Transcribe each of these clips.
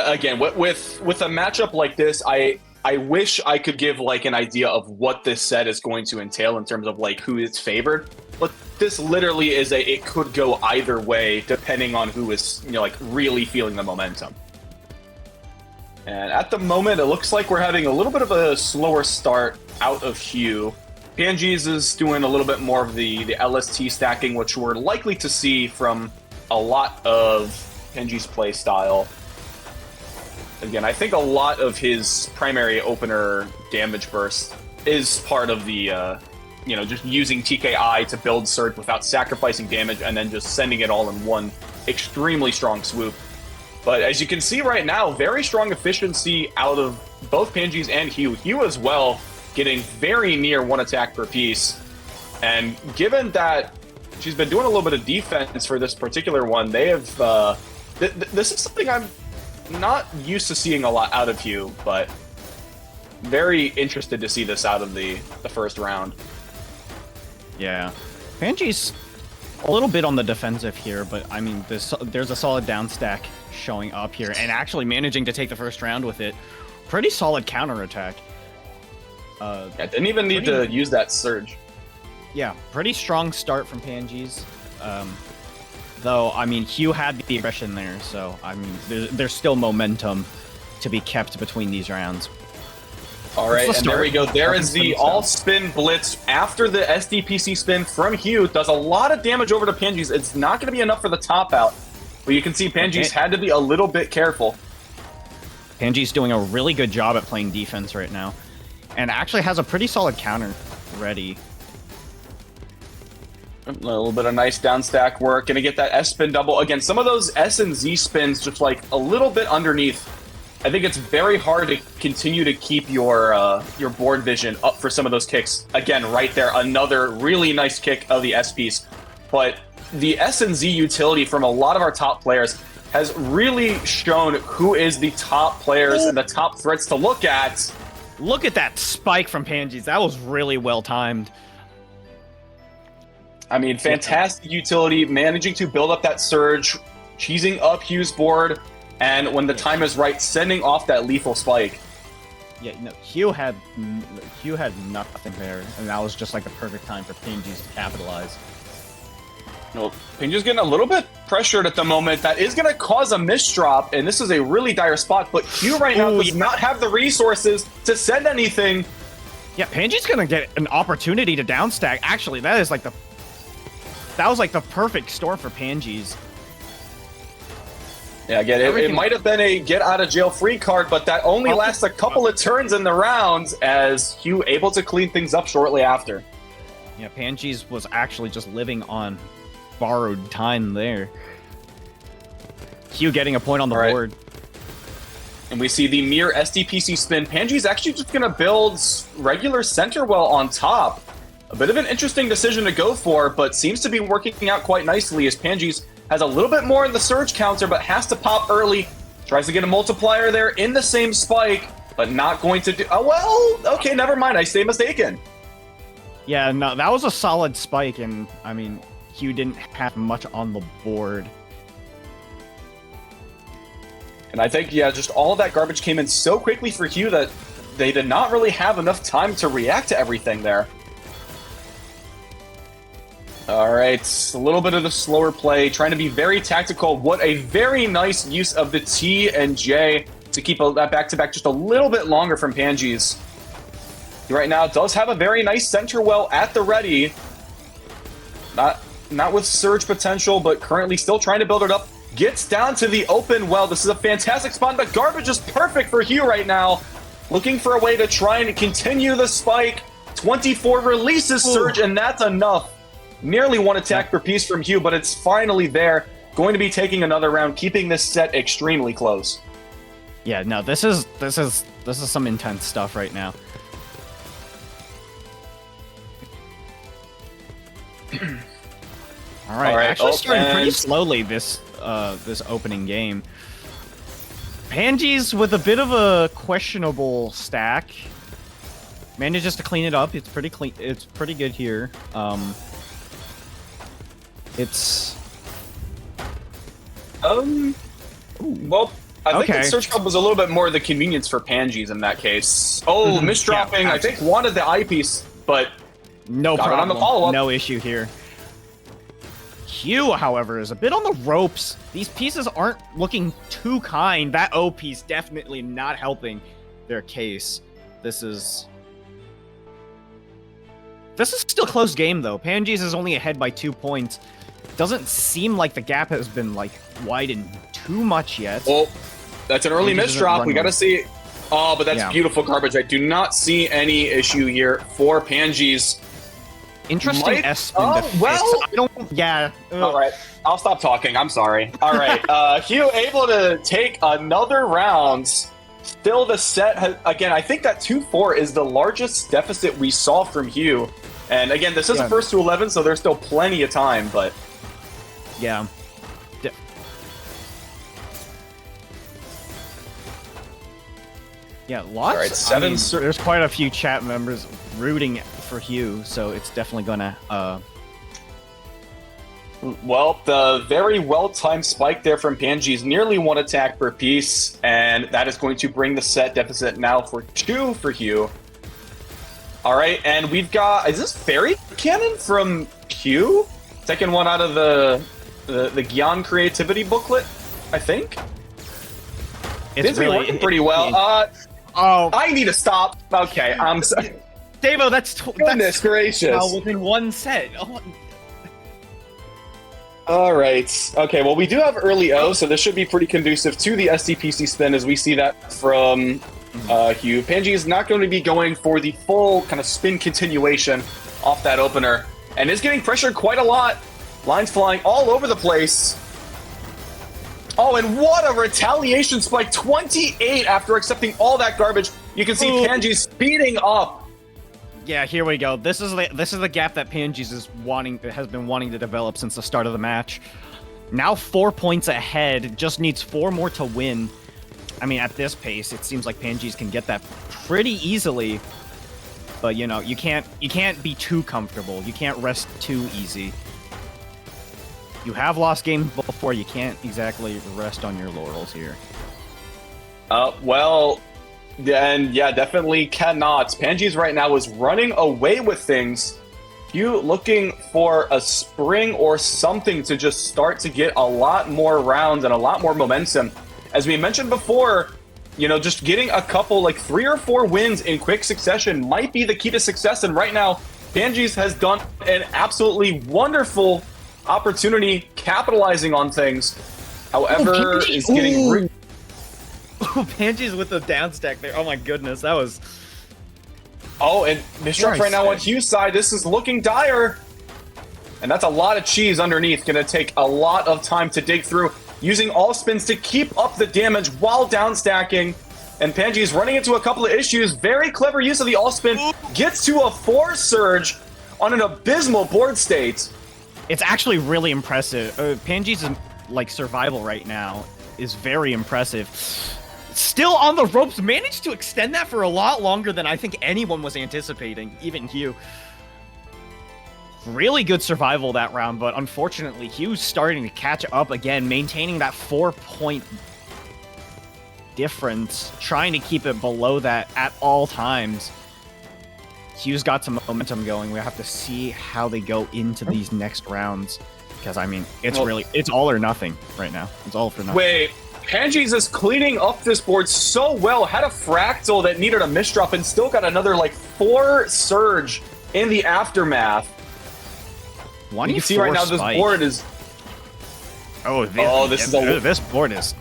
Again, with a matchup like this, I wish I could give like an idea of what this set is going to entail in terms of like who is favored. But this literally is it could go either way depending on who is, like really feeling the momentum. And at the moment, it looks like we're having a little bit of a slower start out of Hugh. PANGEEZ is doing a little bit more of the LST stacking, which we're likely to see from a lot of PANGEEZ play style. Again, I think a lot of his primary opener damage burst is part of the, just using TKI to build Surge without sacrificing damage and then just sending it all in one extremely strong swoop. But as you can see right now, very strong efficiency out of both PANGEEZ and Hugh. Hugh as well, getting very near one attack per piece. And given that she's been doing a little bit of defense for this particular one, they have... this is something I'm not used to seeing a lot out of Hugh, but very interested to see this out of the first round. Yeah. PANGEEZ a little bit on the defensive here, but I mean, there's a solid down stack showing up here and actually managing to take the first round with it. Pretty solid counterattack. Yeah, didn't even need to use that surge. Yeah, pretty strong start from PANGEEZ. Though, I mean, Hugh had the aggression there, so, I mean, there's still momentum to be kept between these rounds. All right, and there we go. There is the all-spin blitz after the SDPC spin from Hugh. Does a lot of damage over to PANGEEZ. It's not going to be enough for the top out, but you can see PANGEEZ had to be a little bit careful. PANGEEZ doing a really good job at playing defense right now, and actually has a pretty solid counter ready. A little bit of nice down stack work. Gonna get that S spin double. Again, some of those S and Z spins just like a little bit underneath. I think it's very hard to continue to keep your board vision up for some of those kicks. Again, right there, another really nice kick of the S piece. But the S and Z utility from a lot of our top players has really shown who is the top players and the top threats to look at. Look at that spike from PANGEEZ. That was really well timed. I mean, fantastic utility, managing to build up that surge, cheesing up Hugh's board, and when the time is right, sending off that lethal spike. Yeah, no, Hugh had nothing there, and that was just like the perfect time for PANGEEZ to capitalize. No, PANGEEZ getting a little bit pressured at the moment. That is going to cause a misdrop, and this is a really dire spot, but Hugh right now does not have the resources to send anything. Yeah, PANGEEZ's going to get an opportunity to downstack. Actually, that was like the perfect storm for PANGEEZ. Yeah, again, it might have been a get-out-of-jail-free card, but that only lasts a couple of turns in the round as Hugh able to clean things up shortly after. Yeah, PANGEEZ was actually just living on borrowed time there. Hugh getting a point on the board. And we see the mere SDPC spin. PANGEEZ actually just going to build regular center well on top. A bit of an interesting decision to go for, but seems to be working out quite nicely as PANGEEZ has a little bit more in the surge counter, but has to pop early. Tries to get a multiplier there in the same spike, but not going to do... Oh, well, okay, never mind. I stay mistaken. Yeah, no, that was a solid spike, and, I mean, Hugh didn't have much on the board. And I think, yeah, just all of that garbage came in so quickly for Hugh that they did not really have enough time to react to everything there. All right, a little bit of the slower play, trying to be very tactical. What a very nice use of the T and J to keep that back-to-back just a little bit longer from PANGEEZ. He right now does have a very nice center well at the ready. Not with surge potential, but currently still trying to build it up. Gets down to the open well. This is a fantastic spot. The garbage is perfect for Hugh right now. Looking for a way to try and continue the spike. 24 releases surge, and that's enough. Nearly one attack per piece from Hugh, but it's finally there. Going to be taking another round, keeping this set extremely close. Yeah, no, this is some intense stuff right now. All right, actually starting pretty slowly this opening game. PANGEEZ with a bit of a questionable stack manages to clean it up. It's pretty clean. It's pretty good here. Well, I think that Surge Cup was a little bit more the convenience for PANGEEZ in that case. Oh, misdropping, yeah, I think, wanted the eyepiece, but no got problem. it on the follow-up. No issue here. Hugh, however, is a bit on the ropes. These pieces aren't looking too kind. That O piece definitely not helping their case. This is still a close game, though. PANGEEZ is only ahead by 2 points. Doesn't seem like the gap has been, like, widened too much yet. Well, that's an early misdrop. We gotta see. Oh, but that's beautiful garbage. I do not see any issue here for PANGEEZ. Interesting S-spin defense. Well, I don't. Yeah. All right, I'll stop talking. I'm sorry. All right, Hugh able to take another round. Still, the set has, again. I think that 2-4 is the largest deficit we saw from Hugh. And again, this is the first to 11, so there's still plenty of time. But yeah. Yeah, lots. All right, seven. I mean, there's quite a few chat members rooting for Hugh, so it's definitely gonna. Well, the very well-timed spike there from PANGEEZ, nearly 1 attack per piece, and that is going to bring the set deficit now for 2 for Hugh. All right, and we've got, is this Fairy Cannon from Hugh? Second one out of the Gyan Creativity booklet, I think. It's really working pretty well. I need to stop. Okay, I'm sorry. Davo, that's goodness gracious. Within one set. Oh. All right. Okay, well, we do have early O, so this should be pretty conducive to the SDPC spin as we see that from Hugh. PANGEEZ is not going to be going for the full kind of spin continuation off that opener and is getting pressured quite a lot. Lines flying all over the place. Oh, and what a retaliation spike. 28 after accepting all that garbage. You can see PANGEEZ speeding up. Yeah, here we go. This is the gap that PANGEEZ has been wanting to develop since the start of the match. Now 4 points ahead, just needs 4 more to win. I mean, at this pace, it seems like PANGEEZ can get that pretty easily. But you know, you can't be too comfortable. You can't rest too easy. You have lost games before. You can't exactly rest on your laurels here. Well. And yeah, definitely cannot. PANGEEZ right now is running away with things. Hugh looking for a spring or something to just start to get a lot more rounds and a lot more momentum. As we mentioned before, you know, just getting a couple, like 3 or 4 wins in quick succession might be the key to success. And right now, PANGEEZ has done an absolutely wonderful opportunity capitalizing on things. However, is getting... Oh, PANGEEZ with the down stack there. Oh my goodness, that was... Oh, and misdrop right now on Hugh's side. This is looking dire. And that's a lot of cheese underneath. Gonna take a lot of time to dig through. Using all spins to keep up the damage while down stacking. And PANGEEZ running into a couple of issues. Very clever use of the all spin. Gets to a 4 surge on an abysmal board state. It's actually really impressive. PANGEEZ's like survival right now is very impressive. Still on the ropes, managed to extend that for a lot longer than I think anyone was anticipating, even Hugh. Really good survival that round, but unfortunately, Hugh's starting to catch up again, maintaining that 4-point difference, trying to keep it below that at all times. Hugh's got some momentum going. We have to see how they go into these next rounds, because I mean, it's all or nothing right now. It's all for nothing. Wait. PANGEEZ is cleaning up this board so well. Had a fractal that needed a misdrop and still got another like 4 surge in the aftermath. You can see right now this board is... this board is...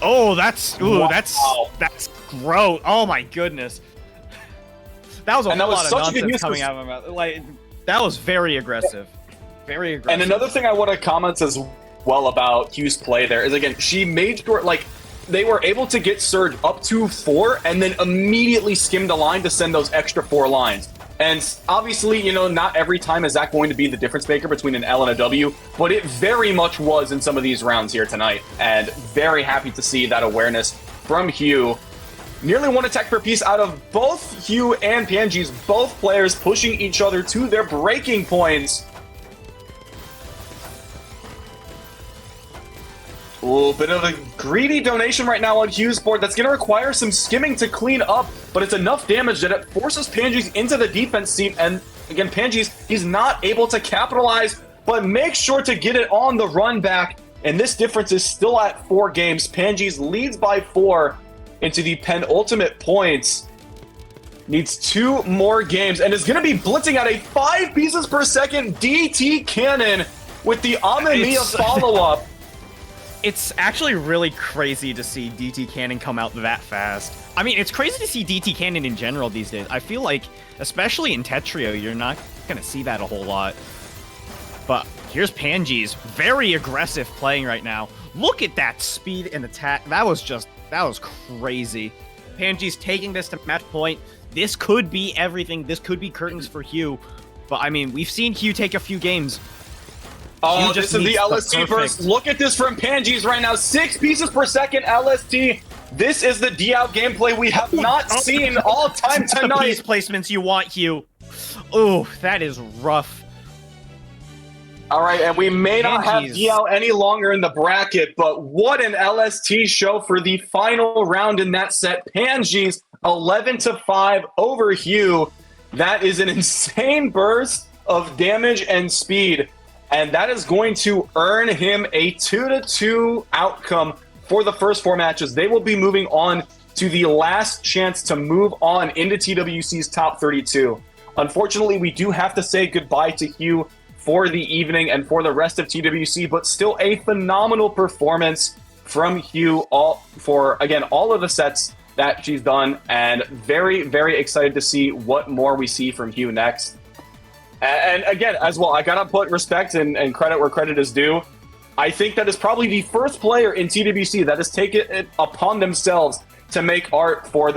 Oh, that's gross. Oh my goodness. That was a lot of nonsense coming out of my mouth. Like, that was very aggressive. Very aggressive. And another thing I want to comment as well about Hugh's play there is, again, she made sure, like, they were able to get Surge up to 4 and then immediately skimmed a line to send those extra 4 lines. And obviously, you know, not every time is that going to be the difference maker between an L and a W, but it very much was in some of these rounds here tonight. And very happy to see that awareness from Hugh. Nearly 1 attack per piece out of both Hugh and PANGEEZ, both players pushing each other to their breaking points. Ooh, bit of a greedy donation right now on Hugh's board. That's going to require some skimming to clean up, but it's enough damage that it forces PANGEEZ into the defense seat. And again, PANGEEZ, he's not able to capitalize, but make sure to get it on the run back. And this difference is still at 4 games. PANGEEZ leads by 4 into the penultimate points. Needs 2 more games and is going to be blitzing at a 5 pieces per second DT cannon with the Amamiya follow-up. It's actually really crazy to see DT Cannon come out that fast. I mean, it's crazy to see DT Cannon in general these days. I feel like, especially in Tetrio, you're not going to see that a whole lot. But here's PANGEEZ, very aggressive playing right now. Look at that speed and attack. That was crazy. PANGEEZ taking this to match point. This could be everything. This could be curtains for Hugh. But I mean, we've seen Hugh take a few games. Oh, this is the LST burst. Look at this from PANGEEZ right now. 6 pieces per second LST. This is the D-out gameplay we have not seen all time tonight. These placements you want, Hugh. Oh, that is rough. All right, and we may not have D-out any longer in the bracket, but what an LST show for the final round in that set. PANGEEZ 11-5 over Hugh. That is an insane burst of damage and speed. And that is going to earn him a 2-2 outcome for the first 4 matches. They will be moving on to the last chance to move on into TWC's top 32. Unfortunately, we do have to say goodbye to Hugh for the evening and for the rest of TWC, but still a phenomenal performance from Hugh for all of the sets that she's done, and very, very excited to see what more we see from Hugh next. And again, as well, I gotta put respect and credit where credit is due. I think that is probably the first player in TWC that has taken it upon themselves to make art for their